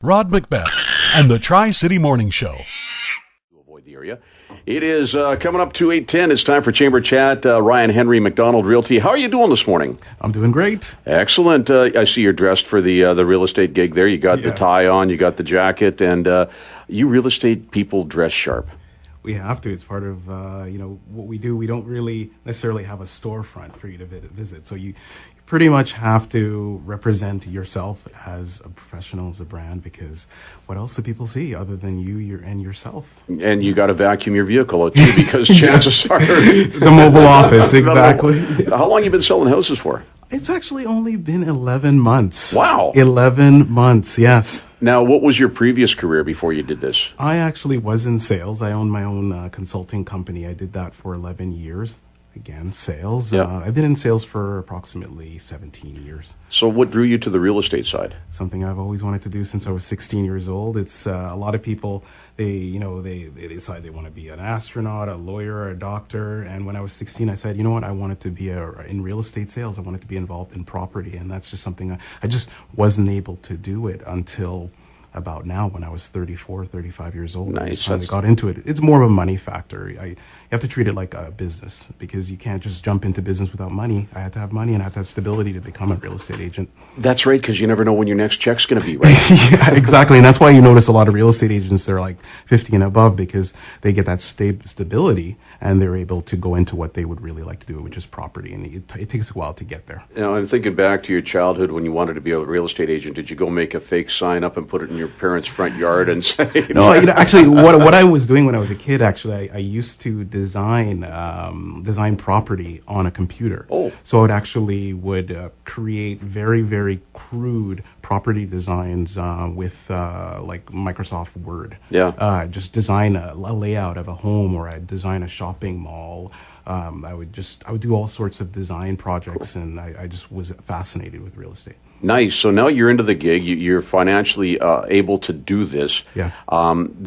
Rod MacBeth and the Tri-City Morning Show. To avoid the area. It is coming up to 8:10. It's time for Chamber Chat. Ryan Henry, Mcdonald Realty. How are you doing this morning? I'm doing great. Excellent. I see you're dressed for the real estate gig there. You got the tie on, you got the jacket, and you real estate people dress sharp. We have to. It's part of what we do. We don't really necessarily have a storefront for you to visit. So you pretty much have to represent yourself as a professional, as a brand, because what else do people see other than you and yourself? And you got to vacuum your vehicle out too, because chances are the mobile office, exactly. How long have you been selling houses for? It's actually only been 11 months. Wow. 11 months, yes. Now, what was your previous career before you did this? I actually was in sales. I owned my own consulting company. I did that for 11 years. Again, sales. Yeah. I've been in sales for approximately 17 years. So what drew you to the real estate side? Something I've always wanted to do since I was 16 years old. It's a lot of people, they decide they want to be an astronaut, a lawyer, a doctor. And when I was 16, I said, you know what, I wanted to be in real estate sales. I wanted to be involved in property. And that's just something I just wasn't able to do it until about now, when I was 34, 35 years old. Nice. I just finally got into it. It's more of a money factor. You have to treat it like a business, because you can't just jump into business without money. I had to have money and I had to have stability to become a real estate agent. That's right, because you never know when your next check's going to be, right? Yeah, exactly. And that's why you notice a lot of real estate agents, they're like 50 and above, because they get that stability and they're able to go into what they would really like to do, which is property. And it takes a while to get there. Now, I'm thinking back to your childhood when you wanted to be a real estate agent. Did you go make a fake sign up and put it in your parents' front yard and say... No, actually, what I was doing when I was a kid, actually, I used to design property on a computer. Oh. So it actually would create very, very crude property designs with like Microsoft Word. Yeah. Just design a layout of a home, or I'd design a shopping mall. I would do all sorts of design projects, cool. And I just was fascinated with real estate. Nice. So now you're into the gig. You're financially able to do this. Yes.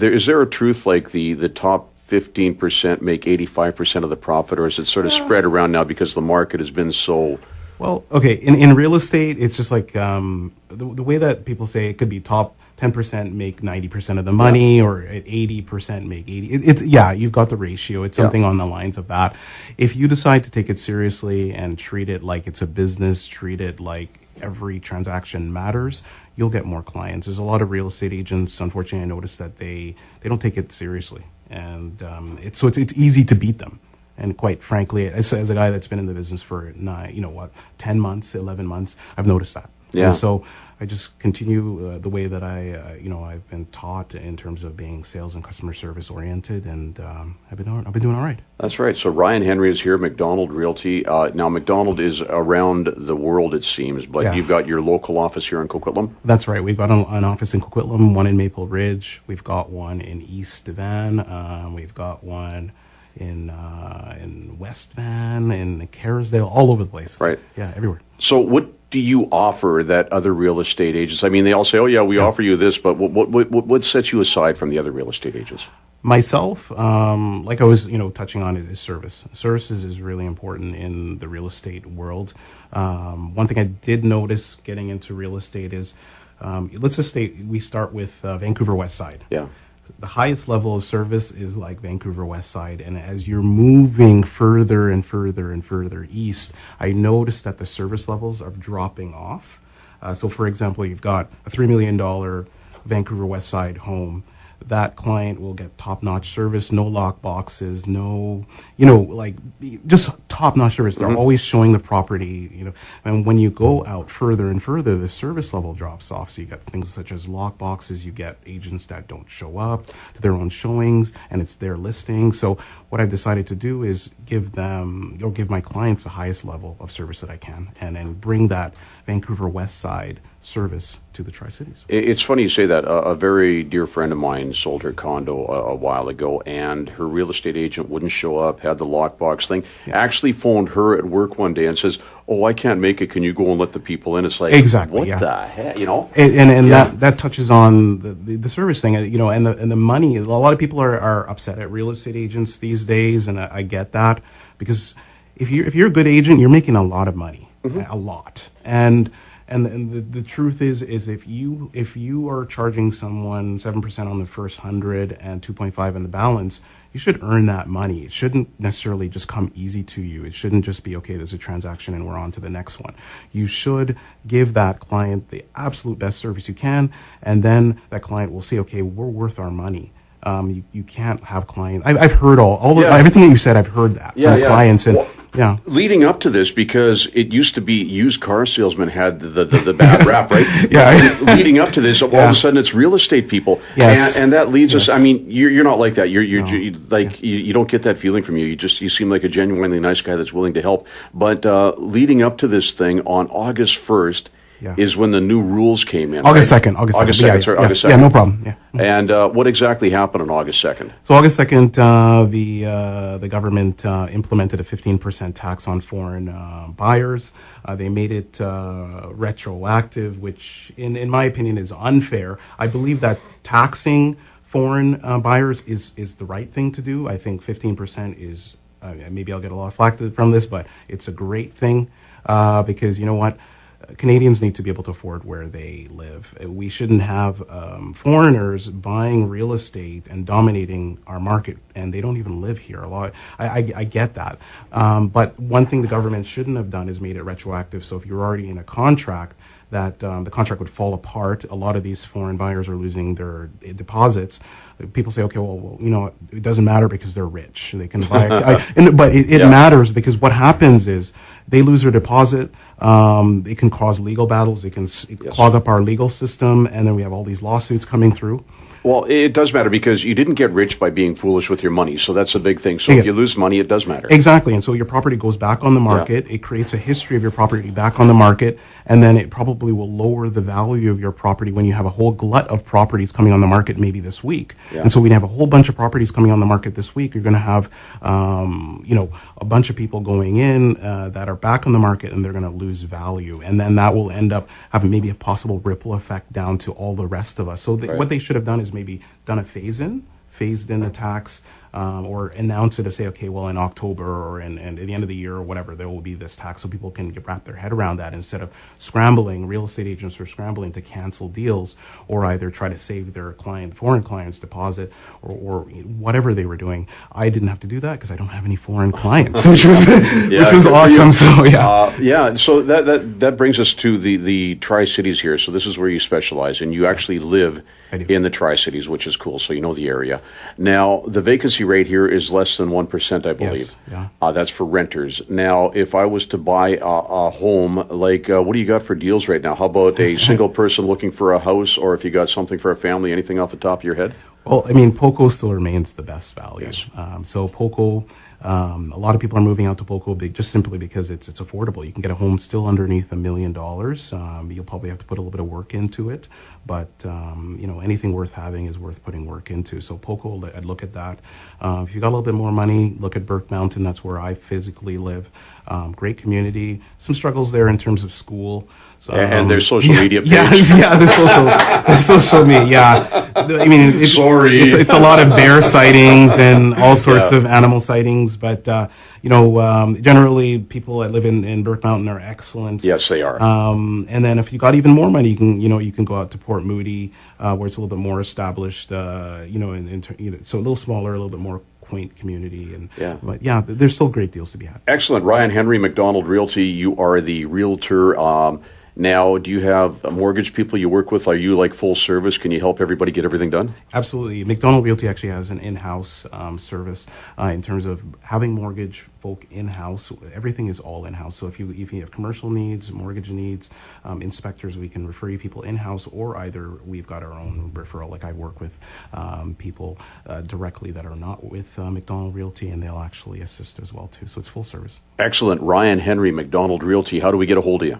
Is there a truth like the top 15% make 85% of the profit, or is it sort of spread around now because the market has been so... Well, okay, in real estate, it's just like the way that people say it could be top 10% make 90% of the money, or 80% make 80. You've got the ratio. It's something on the lines of that. If you decide to take it seriously and treat it like it's a business, treat it like every transaction matters, you'll get more clients. There's a lot of real estate agents, unfortunately, I noticed that they don't take it seriously, and it's easy to beat them. And quite frankly, as a guy that's been in the business for 10 months, 11 months, I've noticed that. Yeah. And so I just continue the way that I've been taught in terms of being sales and customer service oriented, and I've been doing all right. That's right. So Ryan Henry is here, Mcdonald Realty. Now Mcdonald is around the world, it seems, but you've got your local office here in Coquitlam. That's right. We've got an office in Coquitlam, one in Maple Ridge. We've got one in East Van. We've got one in West Van, in Kerrisdale, all over the place. Right. Yeah, everywhere. So what do you offer that other real estate agents? I mean, they all say, oh, yeah, we offer you this, but what sets you aside from the other real estate agents? Myself, like I was, touching on, it is service. Services is really important in the real estate world. One thing I did notice getting into real estate is, let's just say we start with Vancouver West Side. Yeah. The highest level of service is like Vancouver West Side, and as you're moving further and further and further east, I noticed that the service levels are dropping off. So for example, you've got a $3 million Vancouver West Side home. That client will get top-notch service, no lock boxes, just top-notch service. They're always showing the property, and when you go out further and further, the service level drops off. So you get things such as lock boxes, you get agents that don't show up to their own showings, and it's their listing. So what I've decided to do is give my clients the highest level of service that I can, and bring that Vancouver West Side service to the Tri-Cities. It's funny you say that. A very dear friend of mine sold her condo a while ago, and her real estate agent wouldn't show up, had the lockbox thing, actually phoned her at work one day and says, oh, I can't make it, can you go and let the people in? It's like, exactly, what the heck, And that touches on the service thing, and the money. A lot of people are upset at real estate agents these days, and I get that, because if you're a good agent, you're making a lot of money, a lot. And And the truth is if you are charging someone 7% on the first 100 and 2.5 in the balance, you should earn that money. It shouldn't necessarily just come easy to you. It shouldn't just be, okay, there's a transaction and we're on to the next one. You should give that client the absolute best service you can, and then that client will say, okay, we're worth our money. You can't have clients. I've heard everything that you said. I've heard that from clients, and leading up to this, because it used to be used car salesmen had the bad rap, right? Leading up to this, all of a sudden it's real estate people, and that leads us. I mean, you're not like that. You don't get that feeling from you. You seem like a genuinely nice guy that's willing to help. But leading up to this thing on August 1st. Is when the new rules came in. August 2nd. August 2nd. Yeah, no problem. Yeah. And what exactly happened on August 2nd? So August 2nd, the government implemented a 15% tax on foreign buyers. They made it retroactive, which in my opinion is unfair. I believe that taxing foreign buyers is the right thing to do. I think 15% is, maybe I'll get a lot of flack from this, but it's a great thing because you know what? Canadians need to be able to afford where they live. We shouldn't have foreigners buying real estate and dominating our market, and they don't even live here. I get that. But one thing the government shouldn't have done is made it retroactive. So if you're already in a contract, that the contract would fall apart. A lot of these foreign buyers are losing their deposits. People say, okay, well, you know, it doesn't matter because they're rich. They can buy but it matters, because what happens is they lose their deposit. It can cause legal battles. It can clog up our legal system, and then we have all these lawsuits coming through. Well, it does matter, because you didn't get rich by being foolish with your money, so that's a big thing. So if you lose money, it does matter. Exactly, and so your property goes back on the market. It creates a history of your property back on the market, and then it probably will lower the value of your property when you have a whole glut of properties coming on the market maybe this week. And so when you have a whole bunch of properties coming on the market this week, you're going to have a bunch of people going in that are back on the market, and they're going to lose value, and then that will end up having maybe a possible ripple effect down to all the rest of us. So what they should have done is maybe done a phased in the tax, or announce it to say, okay, well, in October or and at the end of the year or whatever, there will be this tax, so people can wrap their head around that, instead of real estate agents are scrambling to cancel deals or either try to save their foreign clients' deposit or whatever they were doing. I didn't have to do that because I don't have any foreign clients, which was awesome. So So that brings us to the Tri-Cities here. So this is where you specialize, and you actually live in the Tri-Cities, which is cool. So you know the area. Now, the vacancy rate here is less than 1%, I believe. Yes, that's for renters. Now, if I was to buy a home, like what do you got for deals right now? How about a single person looking for a house, or if you got something for a family, anything off the top of your head? Well, I mean, POCO still remains the best value. Yes. So POCO, a lot of people are moving out to POCO just simply because it's affordable. You can get a home still underneath $1 million. You'll probably have to put a little bit of work into it, but anything worth having is worth putting work into. So POCO, I'd look at that. If you got a little bit more money, look at Burke Mountain. That's where I physically live. Great community. Some struggles there in terms of school. So, and their social media page. The social media. Yeah, I mean, it's a lot of bear sightings and all sorts of animal sightings. But generally, people that live in Burke Mountain are excellent. Yes, they are. And then if you got even more money, you can go out to Port Moody, where it's a little bit more established. So a little smaller, a little bit more quaint community, but there's still great deals to be had. Excellent. Ryan Henry, Mcdonald Realty. You are the realtor. Now, do you have mortgage people you work with? Are you like full service? Can you help everybody get everything done? Absolutely. Mcdonald Realty actually has an in-house service in terms of having mortgage folk in-house. Everything is all in-house. So if you have commercial needs, mortgage needs, inspectors, we can refer you people in-house, or either we've got our own referral. Like I work with people directly that are not with Mcdonald Realty, and they'll actually assist as well too. So it's full service. Excellent. Ryan Henry, Mcdonald Realty. How do we get a hold of you?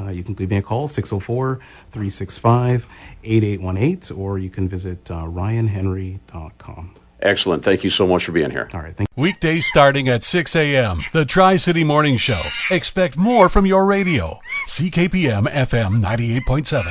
You can give me a call, 604-365-8818, or you can visit ryanhenry.com. Excellent. Thank you so much for being here. All right. Thank you. Weekdays starting at 6 a.m. The Tri-City Morning Show. Expect more from your radio. CKPM FM 98.7.